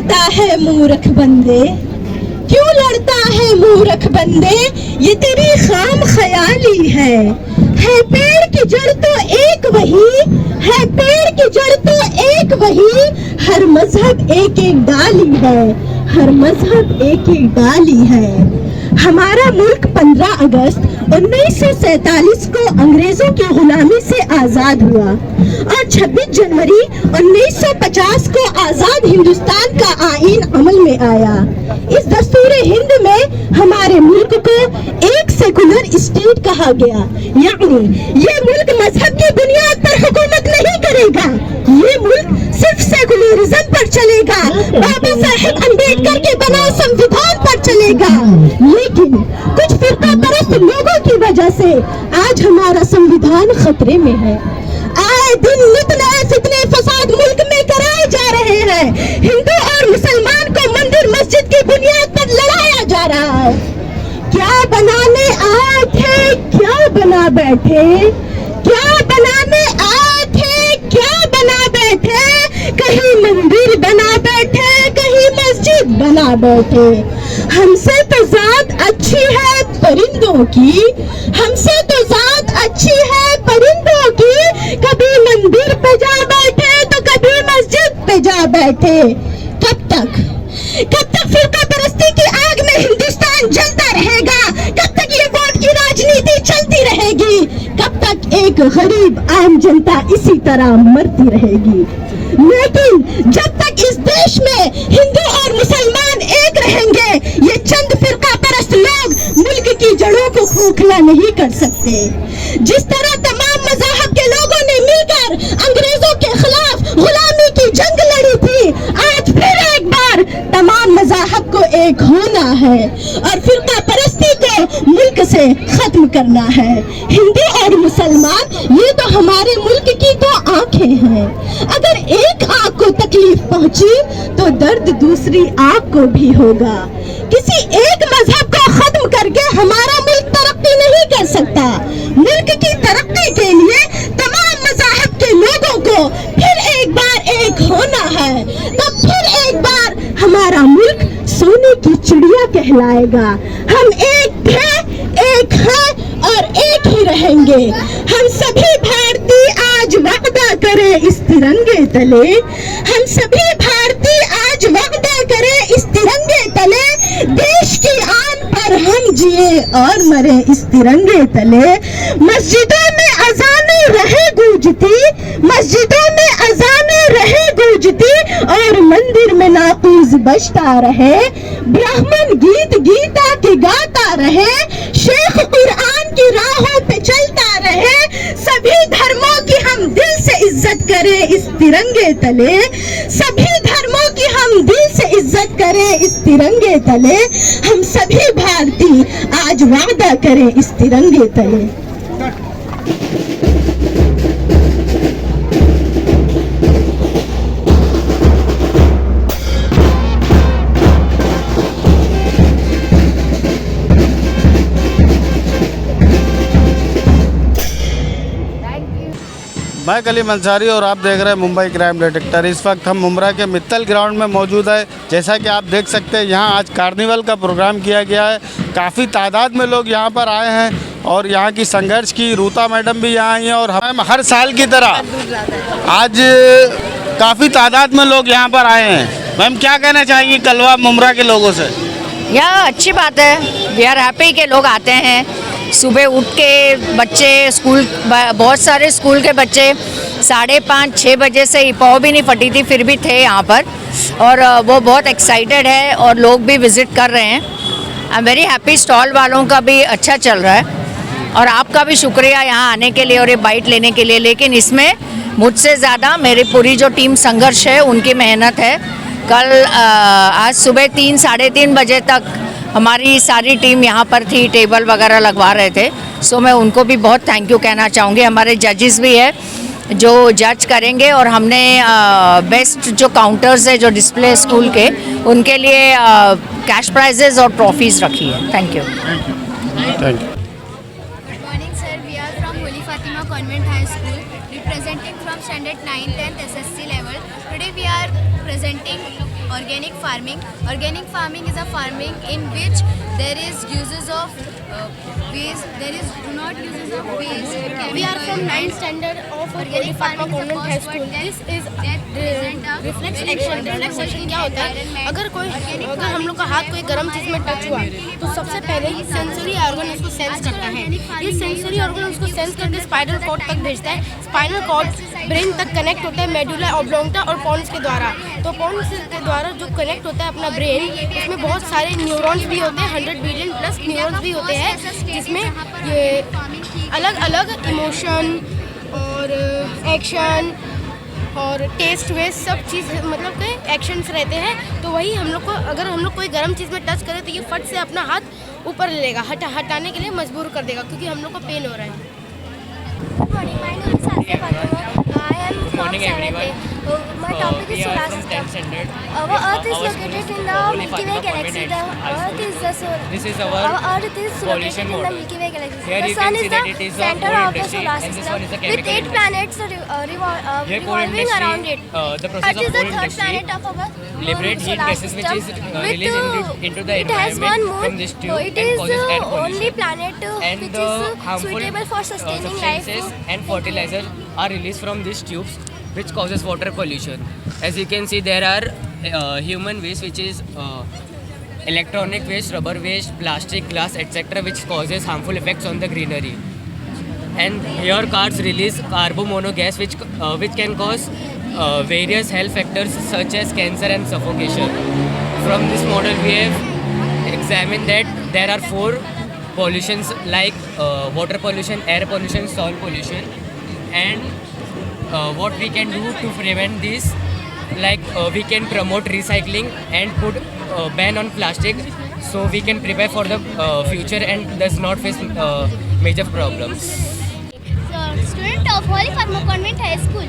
लड़ता है मूर्ख बंदे, क्यों लड़ता है मूर्ख बंदे, ये तेरी खाम ख्याली है पेड़ की जड़ तो एक वही है, पेड़ की जड़ तो एक वही, हर मजहब एक एक डाली है, हर मजहब एक एक डाली है। हमारा मुल्क 15 अगस्त 1947 को अंग्रेजों की गुलामी से आजाद हुआ और 26 जनवरी 1950 को आजाद हिंदुस्तान का आईन अमल में आया। इस दस्तूर हिंद में हमारे मुल्क को एक सेकुलर स्टेट कहा गया, यानी ये मुल्क मजहब की बुनियाद पर हुकूमत नहीं करेगा, ये मुल्क सिर्फ सेकुलरिज्म पर चलेगा, बाबा साहेब अम्बेडकर के बनाए संविधान पर चलेगा। लेकिन कुछ फिरका परस्त लोगों की वजह से आज हमारा संविधान खतरे में है। आए दिन नित नए फितने फसाद मुल्क में कराए जा रहे हैं। हिंदू और मुसलमान को मंदिर मस्जिद की बुनियाद पर लड़ाया जा रहा है। क्या बनाने आए थे, क्या बना बैठे, क्या बनाने आए थे, क्या बना बैठे, कहीं मंदिर बना बैठे, कहीं मस्जिद बना बैठे। हमसे तो जात अच्छी है परिंदों की, हमसे तो जात अच्छी है परिंदों की, कभी मंदिर पे जा बैठे तो कभी मस्जिद पे जा बैठे। कब तक फिरका परस्ती की आग में हिंदुस्तान जलता रहेगा? कब तक ये वोट की राजनीति चलती रहेगी? कब तक एक गरीब आम जनता इसी तरह मरती रहेगी? लेकिन जब तक इस देश में हिंदू और मुसलमान एक रहेंगे, ये चंद फिरका परस्त लोग मुल्क की जड़ों को खोखला नहीं कर सकते। जिस तरह तमाम मज़ाहब के लोगों ने मिलकर अंग्रेजों के खिलाफ गुलामी की जंग लड़ी थी, आज फिर एक बार तमाम मज़ाहब को एक होना है और फिरका परस्ती को मुल्क से खत्म करना है। हिंदू और मुसलमान ये तो हमारे मुल्क की दो आंखें हैं। अगर एक आंख को तकलीफ पहुंची तो दर्द दूसरी आंख को भी होगा। किसी एक मजहब को खत्म करके हमारा मुल्क तरक्की नहीं कर सकता। मुल्क की तरक्की के लिए तमाम मज़ाहब के लोगों को फिर एक बार एक होना है, तब फिर एक बार हमारा मुल्क सोने की चिड़िया कहलाएगा। हम एक थे, एक हैं और एक ही रहेंगे। हम सभी भारतीय आज वादा करें इस तिरंगे तले, हम सभी भारतीय आज वादा करें इस तिरंगे तले, देश की आन पर हम जिए और मरे इस तिरंगे तले। मस्जिदों में अज़ानें रहे गूंजती, मस्जिदों में अज़ानें रहे गूंजती और मंदिर में नाकूज बजता रहे। ब्राह्मण गीत गीता के गाता रहे, शेख कुरान की राहों पे चलता रहे। सभी धर्मों की हम दिल से इज्जत करें इस तिरंगे तले, सभी धर्मों की हम दिल से इज्जत करें इस तिरंगे तले। हम सभी भारतीय आज वादा करें इस तिरंगे तले। मैं कलीम अंसारी और आप देख रहे हैं मुंबई क्राइम डिटेक्टर। इस वक्त हम मुंब्रा के मित्तल ग्राउंड में मौजूद है। जैसा कि आप देख सकते हैं यहाँ आज कार्निवल का प्रोग्राम किया गया है। काफ़ी तादाद में लोग यहाँ पर आए हैं और यहाँ की संघर्ष की रूता मैडम भी यहाँ आई हैं और हम हर साल की तरह आज काफ़ी तादाद में लोग यहाँ पर आए हैं। मैम क्या कहना चाहेंगी कलवा मुंब्रा के लोगों से? यह अच्छी बात है, वी आर हैप्पी के लोग आते हैं। सुबह उठ के बच्चे स्कूल, बहुत सारे स्कूल के बच्चे 5:30-6 बजे से पाव भी नहीं फटी थी फिर भी थे यहाँ पर और वो बहुत एक्साइटेड है और लोग भी विज़िट कर रहे हैं। I am very happy. Stall वालों का भी अच्छा चल रहा है और आपका भी शुक्रिया यहाँ आने के लिए और ये बाइट लेने के लिए। लेकिन इसमें मुझसे ज़्यादा मेरी पूरी जो टीम संघर्ष है उनकी मेहनत है। कल आज सुबह 3-3:30 बजे तक हमारी सारी टीम यहाँ पर थी, टेबल वगैरह लगवा रहे थे। सो मैं उनको भी बहुत थैंक यू कहना चाहूँगी। हमारे जजेस भी है जो जज करेंगे और हमने बेस्ट जो काउंटर्स है जो डिस्प्ले स्कूल के उनके लिए कैश प्राइजेस और ट्रॉफीज़ रखी है। Thank you. Thank you. Good morning, sir. We are from Holy Fatima Convent High School, representing from standard 9th and SSC level. Today we are presenting organic farming. Organic farming is a farming in which there is uses of waste. There is do not uses of waste. We are from 9th standard of Organic farming is Convent High School. This is reflex action. Reflex action क्या होता है? अगर हम लोग का हाथ कोई गर्म चीज़ में टच हुआ तो सबसे पहले सेंसरी ऑर्गन उसको सेंस करता है। ये सेंसरी ऑर्गन उसको सेंस करके स्पाइनल कॉर्ड तक भेजता है। स्पाइनल कॉर्ड ब्रेन तक कनेक्ट होता है मेडुला ऑब्लोंगटा और पॉन्स के द्वारा। तो पॉन्स के द्वारा जो कनेक्ट होता है अपना ब्रेन, उसमें बहुत सारे न्यूरॉन्स भी होते हैं, 100 बिलियन प्लस न्यूरॉन्स भी होते हैं, जिसमें ये अलग अलग इमोशन और एक्शन और टेस्ट वेस्ट सब चीज़ मतलब के एक्शंस रहते हैं। तो वही हम लोग को अगर हम लोग कोई गर्म चीज़ में टच करें तो ये फट से अपना हाथ ऊपर ले लेगा, हटाने के लिए मजबूर कर देगा, क्योंकि हम लोग को पेन हो रहा है। Morning, my name is Asya Fatima. I am from 7th. My topic is solar system. Our Earth is located in the Milky Way galaxy. The Earth is the solar. This is Our Earth is located in the Milky Way galaxy. Here The you Sun can is see that it the is a center coal of the industry, solar and this system, one is a with chemical 8 planets Here coal revolving industry, around it. the process Earth of is the coal third industry planet of our liberate heat solar gases which is system. released into the It has one environment moon. from this tube So and it is causes the air only pollution. planet And which the is harmful suitable for sustaining life. substances and fertilizers are released from these tubes, which causes water pollution. As you can see, there are human waste, which is electronic waste, rubber waste, plastic, glass, etc., which causes harmful effects on the greenery. And here cars release carbon monogas, which can cause various health factors such as cancer and suffocation. From this model, we have examined that there are 4 pollutions like water pollution, air pollution, soil pollution, and what we can do to prevent this, like we can promote recycling and put ban on plastic, so we can prepare for the future and does not face major problems. Student of Holy Fatima Convent High School.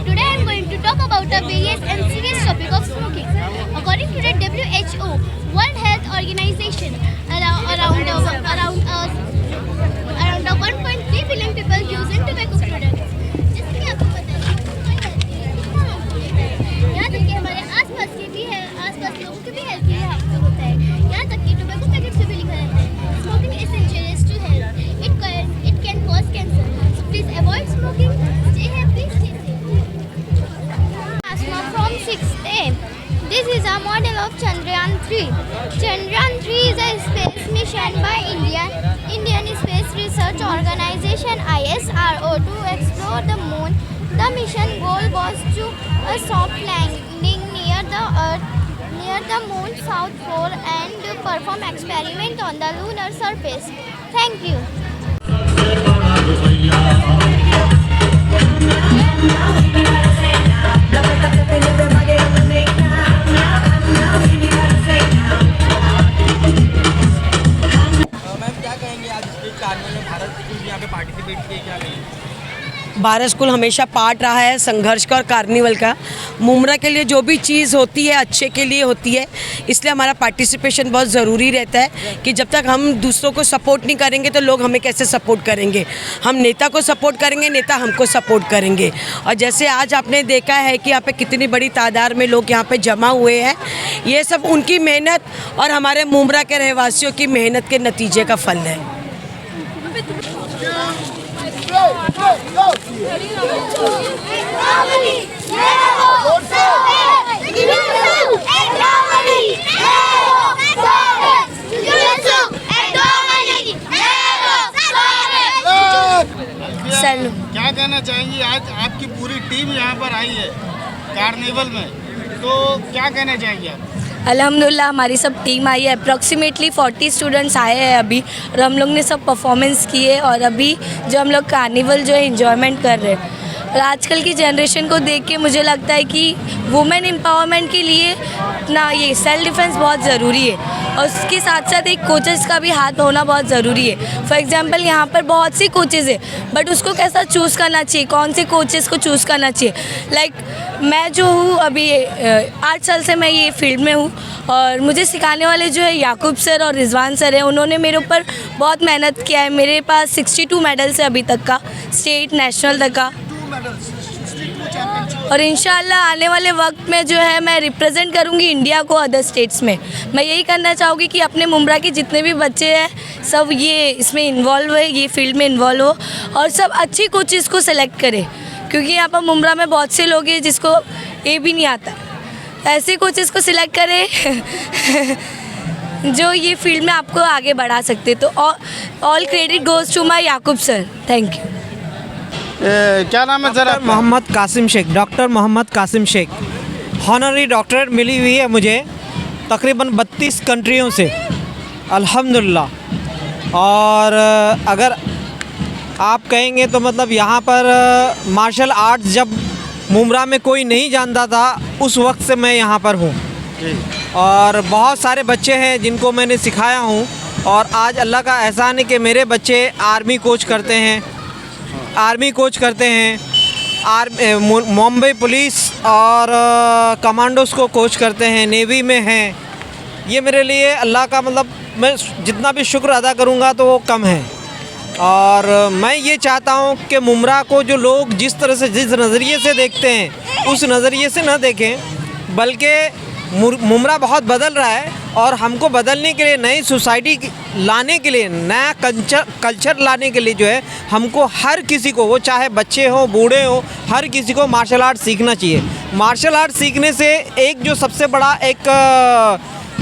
Today I am going to talk about a various and serious topic of smoking. According to the WHO, World Health Organization, around 1.3 billion people using tobacco products. जैसे कि आपको पता है, यहाँ तक कि हमारे आसपास के भी है, आसपास लोगों के भी हेल्थ के लिए हार्मफुल होता है। यहाँ तक कि टोबैको पैकेट से भी लिखा रहता है, smoking is injurious to health. It can cause cancer. So please avoid smoking. Stay happy, stay safe. Asma from 6th A. This is a model of Chandrayaan 3. Chandrayaan 3 is a space mission by Indian Space Research Organization ISRO to explore the moon. The mission goal was to a soft landing near the moon's south pole and perform experiment on the lunar surface. Thank you. Ma'am क्या कहेंगे आज street carnival में Bharat school यहाँ पे participate किए, क्या कहेंगे? Bharat school हमेशा पार्ट रहा है संघर्ष का और कार्निवल का। मुमरा के लिए जो भी चीज़ होती है अच्छे के लिए होती है, इसलिए हमारा पार्टिसिपेशन बहुत ज़रूरी रहता है कि जब तक हम दूसरों को सपोर्ट नहीं करेंगे तो लोग हमें कैसे सपोर्ट करेंगे। हम नेता को सपोर्ट करेंगे, नेता हमको सपोर्ट करेंगे। और जैसे आज आपने देखा है कि यहाँ पे कितनी बड़ी तादाद में लोग यहाँ पे जमा हुए हैं, ये सब उनकी मेहनत और हमारे मुमरा के रहवासियों की मेहनत के नतीजे का फल है। क्या कहना चाहेंगी, आज आपकी पूरी टीम यहाँ पर आई है कार्निवल में, तो क्या कहना चाहेंगी आप? अल्हम्दुलिल्लाह हमारी सब टीम आई है, अप्रॉक्सीमेटली 40 स्टूडेंट्स आए हैं अभी, और हम लोग ने सब परफॉर्मेंस किए और अभी जो हम लोग कार्निवल जो है इंजॉयमेंट कर रहे हैं। और आजकल की जनरेशन को देख के मुझे लगता है कि वुमेन एम्पावरमेंट के लिए ना ये सेल्फ डिफेंस बहुत ज़रूरी है, और उसके साथ साथ एक कोचेस का भी हाथ होना बहुत ज़रूरी है। फॉर एग्जांपल यहाँ पर बहुत सी कोचेज़ है, बट उसको कैसा चूज़ करना चाहिए, कौन से कोचेस को चूज़ करना चाहिए। लाइक मैं जो हूँ अभी 8 साल से मैं ये फील्ड में हूँ, और मुझे सिखाने वाले जो है याकूब सर और रिजवान सर हैं, उन्होंने मेरे ऊपर बहुत मेहनत किया है। मेरे पास 62 मेडल्स है अभी तक का, स्टेट नेशनल तक का। और इंशाल्लाह आने वाले वक्त में जो है मैं रिप्रेजेंट करूँगी इंडिया को अदर स्टेट्स में। मैं यही करना चाहूँगी कि अपने मुम्बरा के जितने भी बच्चे हैं सब ये इसमें इन्वॉल्व है, ये फील्ड में इन्वॉल्व हो और सब अच्छी कोचेज़ को सिलेक्ट करें, क्योंकि यहाँ पर मुम्बरा में बहुत से लोग हैं जिसको ये भी नहीं आता। ऐसे कोचेज़ को सिलेक्ट करें जो ये फील्ड में आपको आगे बढ़ा सकते। तो all credit goes to my Yakub sir, thank you. क्या नाम है sir? Mohammad Kasim Shaikh, doctor Mohammad Kasim Shaikh. Honorary doctorate मिली हुई है मुझे तकरीबन 32 कंट्रियों से, अल्हम्दुलिल्लाह। और अगर आप कहेंगे तो मतलब यहाँ पर मार्शल आर्ट्स जब मुम्बरा में कोई नहीं जानता था उस वक्त से मैं यहाँ पर हूँ और बहुत सारे बच्चे हैं जिनको मैंने सिखाया हूँ। और आज अल्लाह का एहसान है कि मेरे बच्चे आर्मी कोच करते हैं, मुंबई पुलिस और कमांडोज को कोच करते हैं, नेवी में हैं। ये मेरे लिए अल्लाह का मतलब मैं जितना भी शुक्र अदा करूँगा तो वो कम है। और मैं ये चाहता हूँ कि मुम्बरा को जो लोग जिस तरह से जिस नज़रिए से देखते हैं उस नज़रिए से ना देखें, बल्कि मुम्बरा बहुत बदल रहा है और हमको बदलने के लिए नई सोसाइटी लाने के लिए, नया कल्चर लाने के लिए जो है हमको हर किसी को, वो चाहे बच्चे हो बूढ़े हो, हर किसी को मार्शल आर्ट सीखना चाहिए। मार्शल आर्ट सीखने से एक जो सबसे बड़ा एक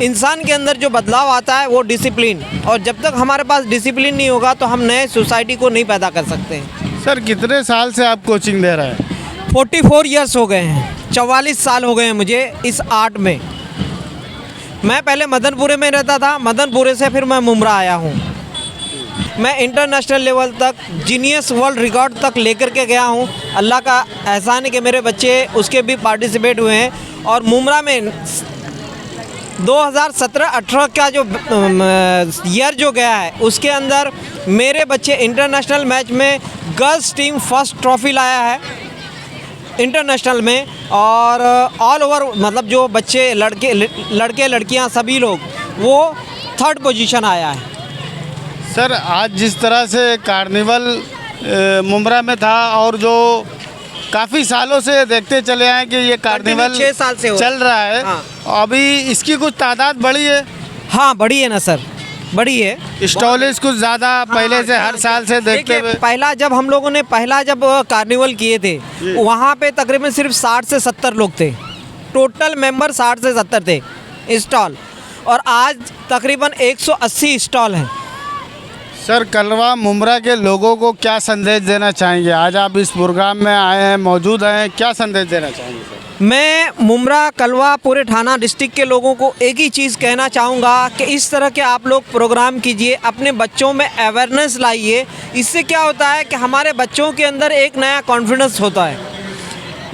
इंसान के अंदर जो बदलाव आता है वो डिसिप्लिन, और जब तक हमारे पास डिसिप्लिन नहीं होगा तो हम नए सोसाइटी को नहीं पैदा कर सकते हैं। सर कितने साल से आप कोचिंग दे रहे हैं? 44 ईयर्स हो गए हैं, 44 साल हो गए हैं मुझे इस आर्ट में। मैं पहले मदनपुरे में रहता था, मदनपुरे से फिर मैं मुम्बरा आया हूँ। मैं इंटरनेशनल लेवल तक जीनियस वर्ल्ड रिकॉर्ड तक लेकर के गया हूँ। अल्लाह का एहसान है कि मेरे बच्चे उसके भी पार्टिसिपेट हुए हैं। और मुम्बरा में 2017-18 का जो ईयर जो गया है उसके अंदर मेरे बच्चे इंटरनेशनल मैच में गर्ल्स टीम फर्स्ट ट्रॉफी लाया है इंटरनेशनल में। और ऑल ओवर मतलब जो बच्चे लड़के लड़कियां सभी लोग वो 3rd पोजीशन आया है। सर आज जिस तरह से कार्निवल मुम्बरा में था और जो काफ़ी सालों से देखते चले आए कि ये कार्निवल 6 साल से चल रहा है, हाँ। अभी इसकी कुछ तादाद बढ़ी है? हाँ बढ़ी है ना सर, बड़ी है। स्टॉलेज कुछ ज़्यादा पहले से हर साल से देखते हुए। पहला जब हम लोगों ने जब कार्निवल किए थे वहाँ पे तकरीबन सिर्फ 60 से 70 लोग थे, टोटल मेंबर 60 से 70 थे स्टॉल, और आज तकरीबन 180 स्टॉल हैं। सर कलवा मुम्बरा के लोगों को क्या संदेश देना चाहेंगे? आज आप इस प्रोग्राम में आए हैं, मौजूद हैं, क्या संदेश देना चाहेंगे सर? मैं मुम्बरा, कलवा, पूरे थाना डिस्ट्रिक्ट के लोगों को एक ही चीज़ कहना चाहूँगा कि इस तरह के आप लोग प्रोग्राम कीजिए, अपने बच्चों में अवेयरनेस लाइए। इससे क्या होता है कि हमारे बच्चों के अंदर एक नया कॉन्फिडेंस होता है।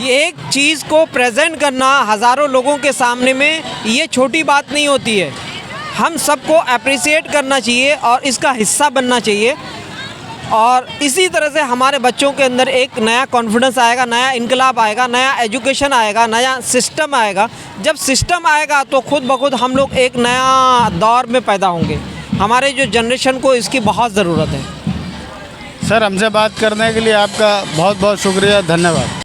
ये एक चीज़ को प्रेजेंट करना हज़ारों लोगों के सामने में ये छोटी बात नहीं होती है। हम सबको अप्रिसिएट करना चाहिए और इसका हिस्सा बनना चाहिए। और इसी तरह से हमारे बच्चों के अंदर एक नया कॉन्फिडेंस आएगा, नया इनकलाब आएगा, नया एजुकेशन आएगा, नया सिस्टम आएगा। जब सिस्टम आएगा तो खुद ब खुद हम लोग एक नया दौर में पैदा होंगे। हमारे जो जनरेशन को इसकी बहुत ज़रूरत है। सर हमसे बात करने के लिए आपका बहुत बहुत शुक्रिया, धन्यवाद।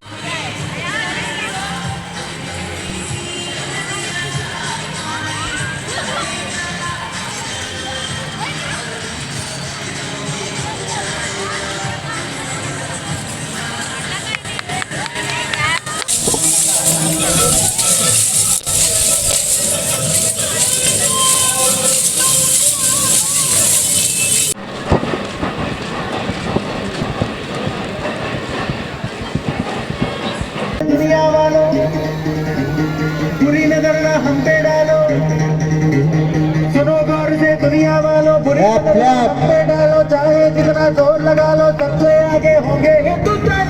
दुनिया वालों बुरी नजर ना हम पे डालो, सुनो गौर से दुनिया वालों बुरी नजर ना हम पे डालो, चाहे जितना जोर लगा लो सबसे आगे होंगे Hindustan.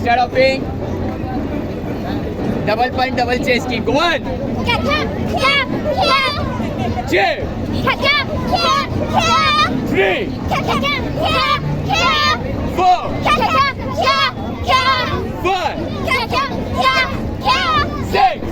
Start hopping. Double punch, double chest kick. Go on. Jab. 3. 4. 5. 6.